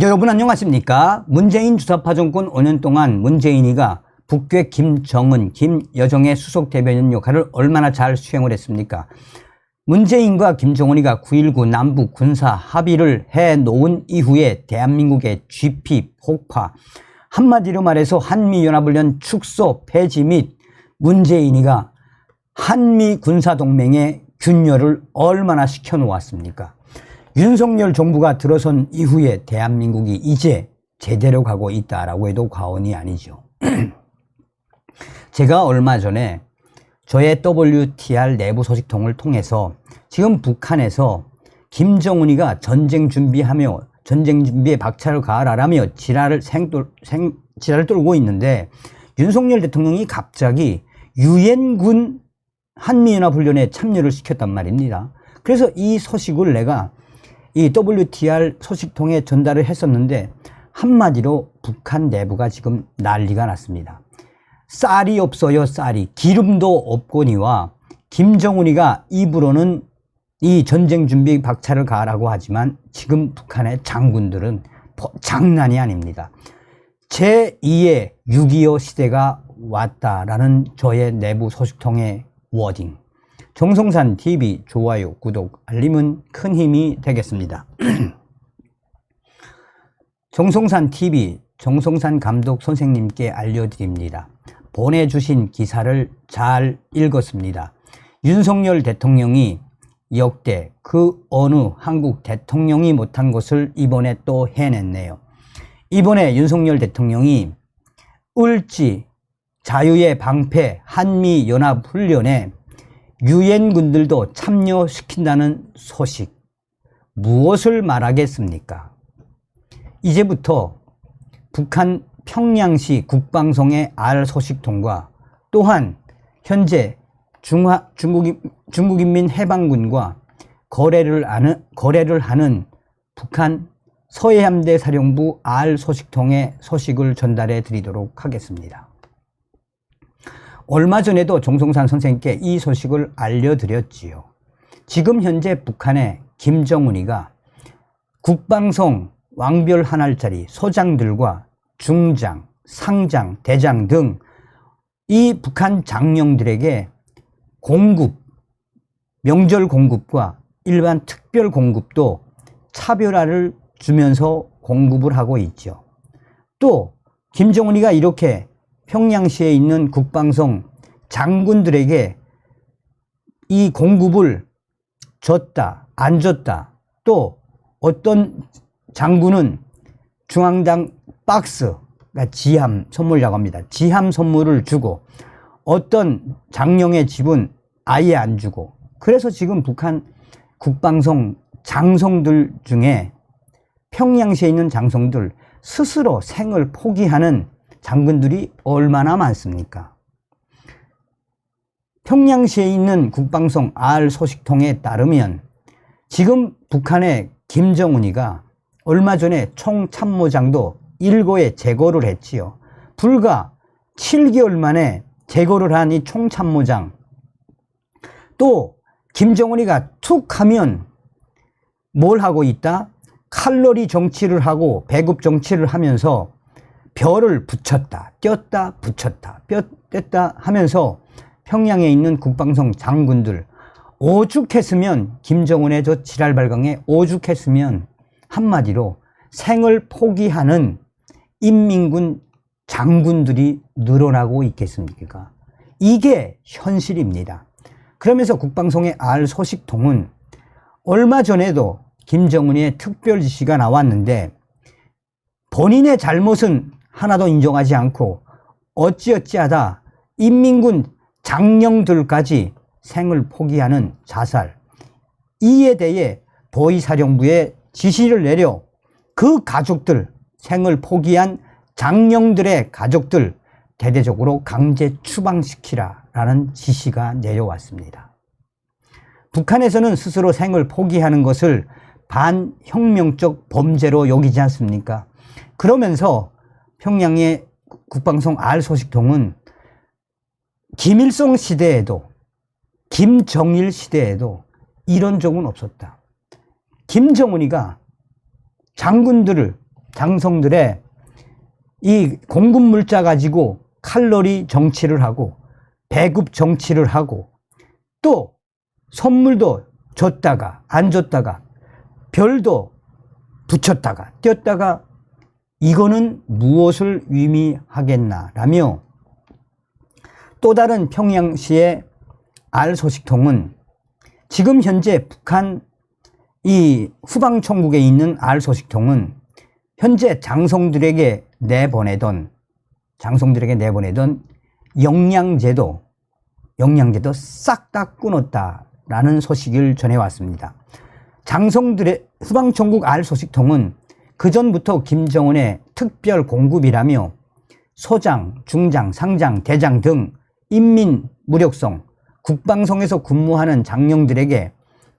여러분 안녕하십니까? 문재인 주사파 정권 5년 동안 문재인이가 북괴 김정은, 김여정의 수석 대변인 역할을 얼마나 잘 수행을 했습니까? 문재인과 김정은이가 9.19 남북 군사 합의를 해놓은 이후에 대한민국의 GP 폭파, 한마디로 말해서 한미연합훈련 축소 폐지 및 문재인이가 한미 군사동맹의 균열을 얼마나 시켜놓았습니까? 윤석열 정부가 들어선 이후에 대한민국이 이제 제대로 가고 있다라고 해도 과언이 아니죠. 제가 얼마 전에 저의 WTR 내부 소식통을 통해서 지금 북한에서 김정은이가 전쟁 준비에 박차를 가하라라며 지랄을 떨고 있는데 윤석열 대통령이 갑자기 유엔군 한미연합훈련에 참여를 시켰단 말입니다. 그래서 이 소식을 내가 이 WTR 소식통에 전달을 했었는데 한마디로 북한 내부가 지금 난리가 났습니다. 쌀이 없어요, 쌀이. 기름도 없거니와 김정은이가 입으로는 이 전쟁 준비 박차를 가하라고 하지만 지금 북한의 장군들은 장난이 아닙니다. 제2의 6.25 시대가 왔다라는 저의 내부 소식통의 워딩. 정성산 TV 좋아요, 구독, 알림은 큰 힘이 되겠습니다. 정성산 TV 정성산 감독 선생님께 알려드립니다. 보내주신 기사를 잘 읽었습니다. 윤석열 대통령이 역대 그 어느 한국 대통령이 못한 것을 이번에 또 해냈네요. 이번에 윤석열 대통령이 을지 자유의 방패 한미연합훈련에 유엔군들도 참여시킨다는 소식, 무엇을 말하겠습니까? 이제부터 북한 평양시 국방성의 알소식통과 또한 현재 중국인민해방군과 거래를 하는 북한 서해함대 사령부 알소식통의 소식을 전달해 드리도록 하겠습니다. 얼마 전에도 정성산 선생님께 이 소식을 알려드렸지요. 지금 현재 북한의 김정은이가 국방성 왕별 한 알짜리 소장들과 중장, 상장, 대장 등 이 북한 장령들에게 공급, 명절 공급과 일반 특별 공급도 차별화를 주면서 공급을 하고 있죠. 또 김정은이가 이렇게 평양시에 있는 국방성 장군들에게 이 공급을 줬다, 안 줬다. 또 어떤 장군은 중앙당 박스, 그러니까 지함 선물이라고 합니다. 지함 선물을 주고 어떤 장령의 집은 아예 안 주고, 그래서 지금 북한 국방성 장성들 중에 평양시에 있는 장성들 스스로 생을 포기하는 장군들이 얼마나 많습니까? 평양시에 있는 국방성 알소식통에 따르면 지금 북한의 김정은이가 얼마 전에 총참모장도 일거에 제거를 했지요. 불과 7개월 만에 제거를 한 이 총참모장. 또 김정은이가 툭 하면 뭘 하고 있다? 칼로리 정치를 하고 배급 정치를 하면서 별을 붙였다, 뗐다, 붙였다, 뗐다 하면서 평양에 있는 국방성 장군들 오죽했으면, 김정은의 저 지랄발광에 오죽했으면 한마디로 생을 포기하는 인민군 장군들이 늘어나고 있겠습니까? 이게 현실입니다. 그러면서 국방성의 알소식통은 얼마 전에도 김정은의 특별 지시가 나왔는데 본인의 잘못은 하나도 인정하지 않고 어찌어찌하다 인민군 장령들까지 생을 포기하는 자살, 이에 대해 보위사령부에 지시를 내려 그 가족들, 생을 포기한 장령들의 가족들 대대적으로 강제 추방시키라라는 지시가 내려왔습니다. 북한에서는 스스로 생을 포기하는 것을 반혁명적 범죄로 여기지 않습니까? 그러면서 평양의 국방성 알소식통은 김일성 시대에도, 김정일 시대에도 이런 적은 없었다. 김정은이가 장군들을 장성들의 이 공급 물자 가지고 칼로리 정치를 하고 배급 정치를 하고 또 선물도 줬다가 안 줬다가 별도 붙였다가 띄었다가 이거는 무엇을 의미하겠나라며 또 다른 평양시의 알소식통은 지금 현재 북한 이 후방천국에 있는 알소식통은 현재 장성들에게 내보내던 영양제도 싹 다 끊었다라는 소식을 전해왔습니다. 장성들의 후방천국 알소식통은 그전부터 김정은의 특별 공급이라며 소장, 중장, 상장, 대장 등 인민 무력성, 국방성에서 근무하는 장령들에게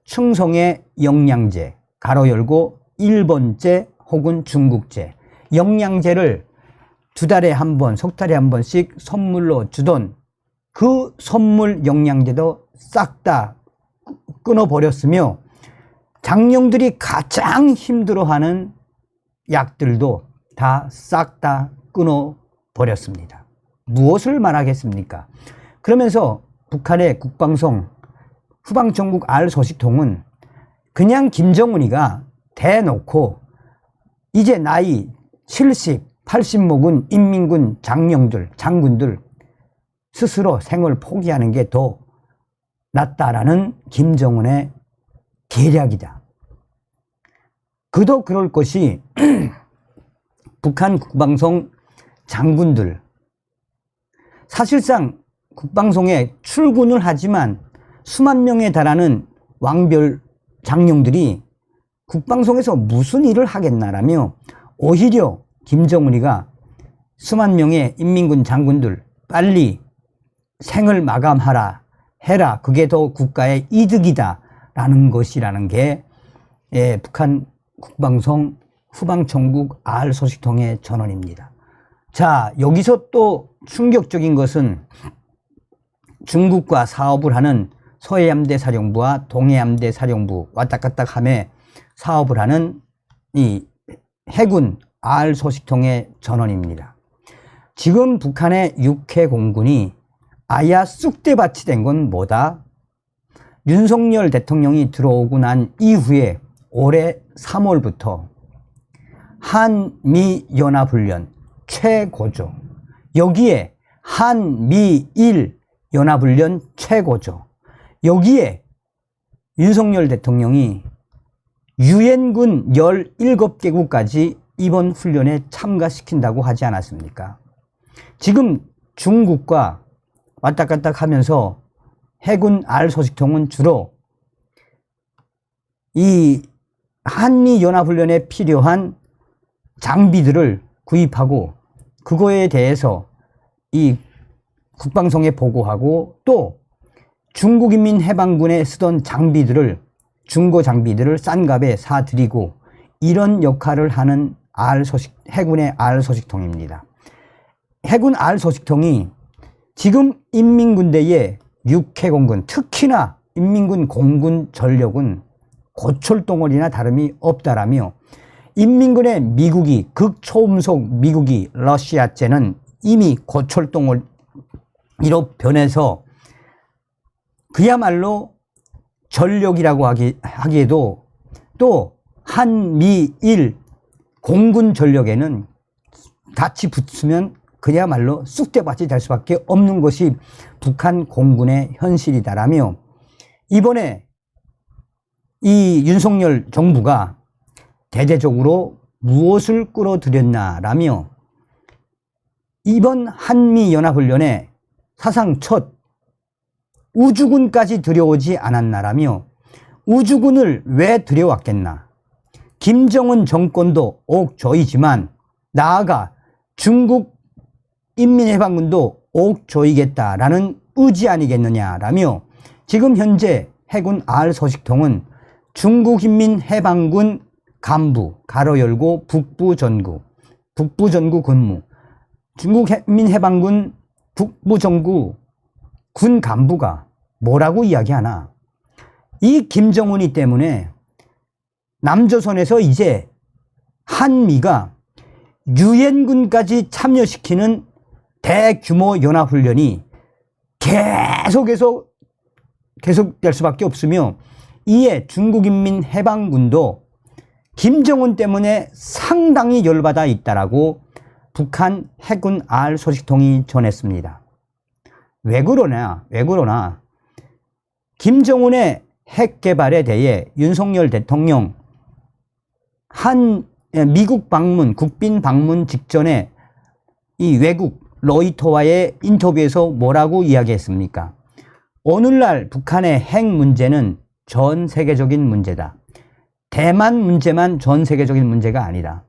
충성의 영양제, 가로 열고 일본제 혹은 중국제, 영양제를 2달에 한 번, 석 달에 한 번씩 선물로 주던 그 선물 영양제도 싹 다 끊어버렸으며 장령들이 가장 힘들어하는 약들도 다 싹 다 끊어버렸습니다. 무엇을 말하겠습니까? 그러면서 북한의 국방성 후방천국 알소식통은 그냥 김정은이가 대놓고 이제 나이 70, 80 먹은 인민군 장령들, 장군들 스스로 생을 포기하는 게 더 낫다라는 김정은의 계략이다. 그도 그럴 것이 북한 국방성 장군들 사실상 국방성에 출근을 하지만 수만 명에 달하는 왕별 장령들이 국방성에서 무슨 일을 하겠나라며 오히려 김정은이가 수만 명의 인민군 장군들 빨리 생을 마감하라 해라 그게 더 국가의 이득이다 라는 것이라는 게 북한 국방성 후방천국 알소식통의 전언입니다. 자, 여기서 또 충격적인 것은 중국과 사업을 하는 서해함대 사령부와 동해함대 사령부 왔다 갔다 하며 사업을 하는 이 해군 알소식통의 전언입니다. 지금 북한의 육해 공군이 아야 쑥대밭이 된 건 뭐다? 윤석열 대통령이 들어오고 난 이후에 올해 3월부터 한미연합훈련 최고조, 여기에 한미일 연합훈련 최고조, 여기에 윤석열 대통령이 유엔군 17개국까지 이번 훈련에 참가시킨다고 하지 않았습니까? 지금 중국과 왔다 갔다 하면서 해군 알소식통은 주로 이 한미연합훈련에 필요한 장비들을 구입하고 그거에 대해서 이 국방성에 보고하고 또 중국인민해방군에 쓰던 장비들을 중고 장비들을 싼 값에 사드리고 이런 역할을 하는 해군의 알소식통입니다. 해군 알소식통이 지금 인민군대의 육해공군 특히나 인민군 공군 전력은 고철덩어리나 다름이 없다라며 인민군의 미국이 극초음속 미국이 러시아제는 이미 고철덩어리로 변해서 그야말로 전력이라고 하기에도 또 한미일 공군 전력에는 같이 붙으면 그야말로 쑥대밭이 될 수밖에 없는 것이 북한 공군의 현실이다라며 이번에 이 윤석열 정부가 대대적으로 무엇을 끌어들였나라며 이번 한미연합훈련에 사상 첫 우주군까지 들여오지 않았나라며 우주군을 왜 들여왔겠나. 김정은 정권도 옥조이지만 나아가 중국 인민해방군도 옥조이겠다라는 의지 아니겠느냐라며 지금 현재 해군 알소식통은 중국인민해방군 간부 가로 열고 북부전구 근무 중국인민해방군 북부전구 군 간부가 뭐라고 이야기하나. 이 김정은이 때문에 남조선에서 이제 한미가 유엔군까지 참여시키는 대규모 연합훈련이 계속될 수밖에 없으며, 이에 중국인민해방군도 김정은 때문에 상당히 열받아 있다라고 북한 해군 알 소식통이 전했습니다. 왜 그러나 김정은의 핵 개발에 대해 윤석열 대통령 미국 방문, 국빈 방문 직전에 이 외국 로이터와의 인터뷰에서 뭐라고 이야기했습니까? 오늘날 북한의 핵 문제는 전 세계적인 문제다. 대만 문제만 전 세계적인 문제가 아니다.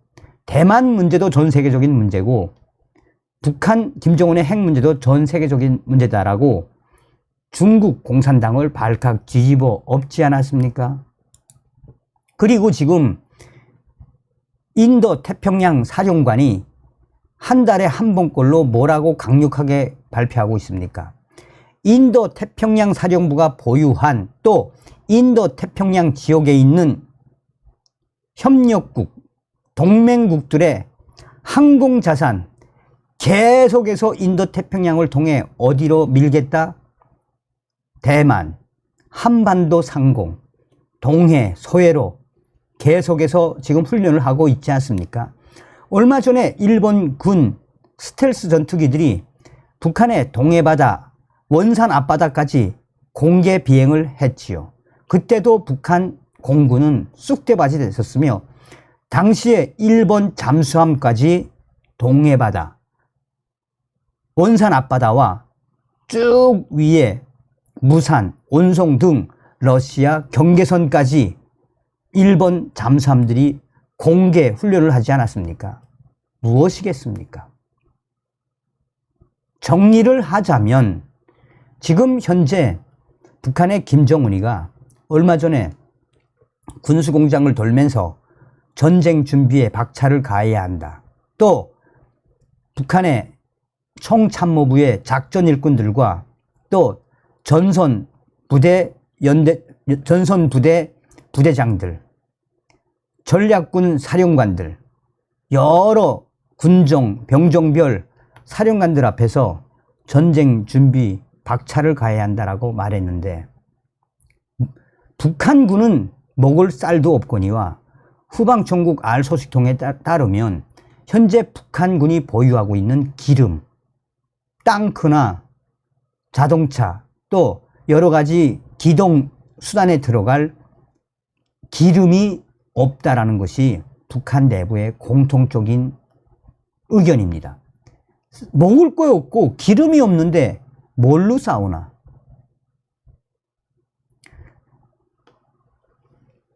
대만 문제도 전 세계적인 문제고 북한 김정은의 핵 문제도 전 세계적인 문제다라고 중국 공산당을 발칵 뒤집어 엎지 않았습니까? 그리고 지금 인도 태평양 사령관이 한 달에 한 번꼴로 뭐라고 강력하게 발표하고 있습니까? 인도 태평양 사령부가 보유한, 또 인도 태평양 지역에 있는 협력국, 동맹국들의 항공자산 계속해서 인도 태평양을 통해 어디로 밀겠다? 대만, 한반도 상공, 동해, 서해로 계속해서 지금 훈련을 하고 있지 않습니까? 얼마 전에 일본 군 스텔스 전투기들이 북한의 동해바다, 원산 앞바다까지 공개 비행을 했지요. 그때도 북한 공군은 쑥대밭이 됐었으며, 당시에 일본 잠수함까지 동해바다, 원산 앞바다와 쭉 위에 무산, 온송 등 러시아 경계선까지 일본 잠수함들이 공개 훈련을 하지 않았습니까? 무엇이겠습니까? 정리를 하자면 지금 현재 북한의 김정은이가 얼마 전에 군수공장을 돌면서 전쟁 준비에 박차를 가해야 한다. 또 북한의 총참모부의 작전 일꾼들과 또 전선 부대 부대장들, 전략군 사령관들, 여러 군종, 병종별 사령관들 앞에서 전쟁 준비 박차를 가해야 한다라고 말했는데, 북한군은 먹을 쌀도 없거니와 후방천국 알 소식통에 따르면 현재 북한군이 보유하고 있는 기름, 땅크나 자동차, 또 여러 가지 기동 수단에 들어갈 기름이 없다라는 것이 북한 내부의 공통적인 의견입니다. 먹을 거 없고 기름이 없는데 뭘로 싸우나?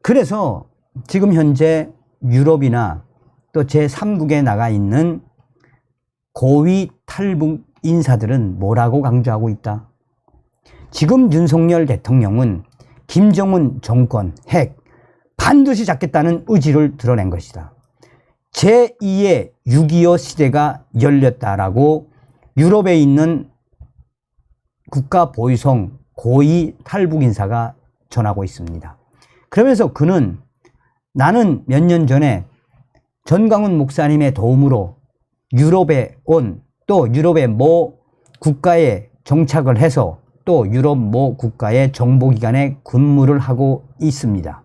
그래서 지금 현재 유럽이나 또 제3국에 나가 있는 고위 탈북 인사들은 뭐라고 강조하고 있다? 지금 윤석열 대통령은 김정은 정권 핵 반드시 잡겠다는 의지를 드러낸 것이다. 제2의 6.25 시대가 열렸다라고 유럽에 있는 국가보위성 고위 탈북 인사가 전하고 있습니다. 그러면서 그는 나는 몇 년 전에 전광훈 목사님의 도움으로 유럽에 온, 또 유럽의 모 국가에 정착을 해서 또 유럽 모 국가의 정보기관에 근무를 하고 있습니다.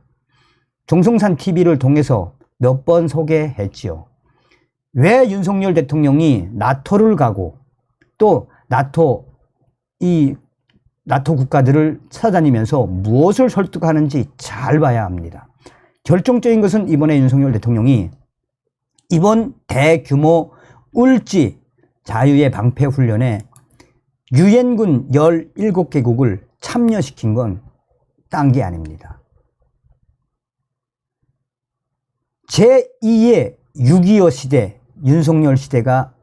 정성산 TV를 통해서 몇 번 소개했지요. 왜 윤석열 대통령이 나토를 가고 또 나토 국가들을 찾아다니면서 무엇을 설득하는지 잘 봐야 합니다. 결정적인 것은 이번에 윤석열 대통령이 이번 대규모 울지 자유의 방패 훈련에 유엔군 17개국을 참여시킨 건 딴 게 아닙니다. 제2의 6.25 시대, 윤석열 시대가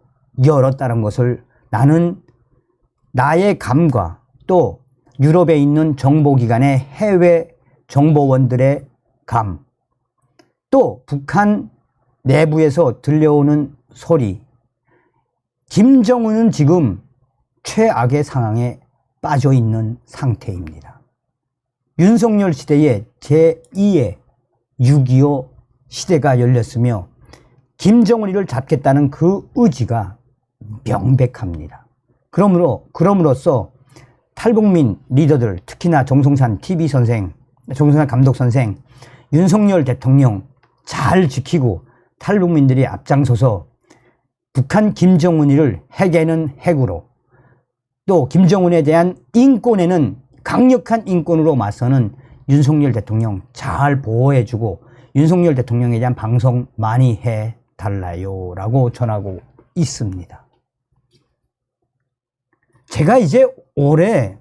열었다는 것을 나는 나의 감과 또 유럽에 있는 정보기관의 해외 정보원들의 감, 또 북한 내부에서 들려오는 소리, 김정은은 지금 최악의 상황에 빠져 있는 상태입니다. 윤석열 시대의 제2의 6.25 시대가 열렸으며 김정은이를 잡겠다는 그 의지가 명백합니다. 그럼으로써 탈북민 리더들, 특히나 정성산 TV 선생, 정성산 감독 선생, 윤석열 대통령 잘 지키고 탈북민들이 앞장서서 북한 김정은이를 핵에는 핵으로, 또 김정은에 대한 인권에는 강력한 인권으로 맞서는 윤석열 대통령 잘 보호해주고 윤석열 대통령에 대한 방송 많이 해달라요 라고 전하고 있습니다. 제가 이제 올해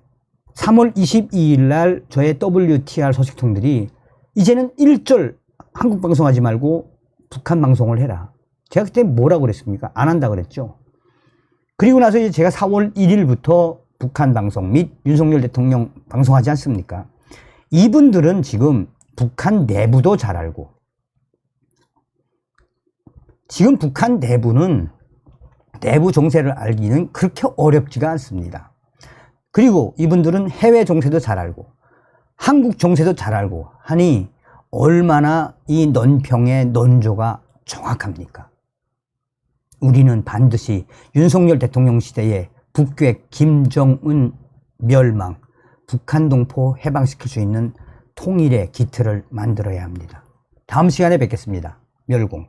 3월 22일 날 저의 WTR 소식통들이 이제는 일절 한국 방송하지 말고 북한 방송을 해라. 제가 그때 뭐라고 그랬습니까? 안 한다 그랬죠. 그리고 나서 이제 제가 4월 1일부터 북한 방송 및 윤석열 대통령 방송하지 않습니까? 이분들은 지금 북한 내부도 잘 알고, 지금 북한 내부는 내부 정세를 알기는 그렇게 어렵지가 않습니다. 그리고 이분들은 해외 정세도 잘 알고 한국 정세도 잘 알고 하니 얼마나 이 논평의 논조가 정확합니까? 우리는 반드시 윤석열 대통령 시대에 북괴 김정은 멸망, 북한 동포 해방시킬 수 있는 통일의 기틀을 만들어야 합니다. 다음 시간에 뵙겠습니다. 멸공.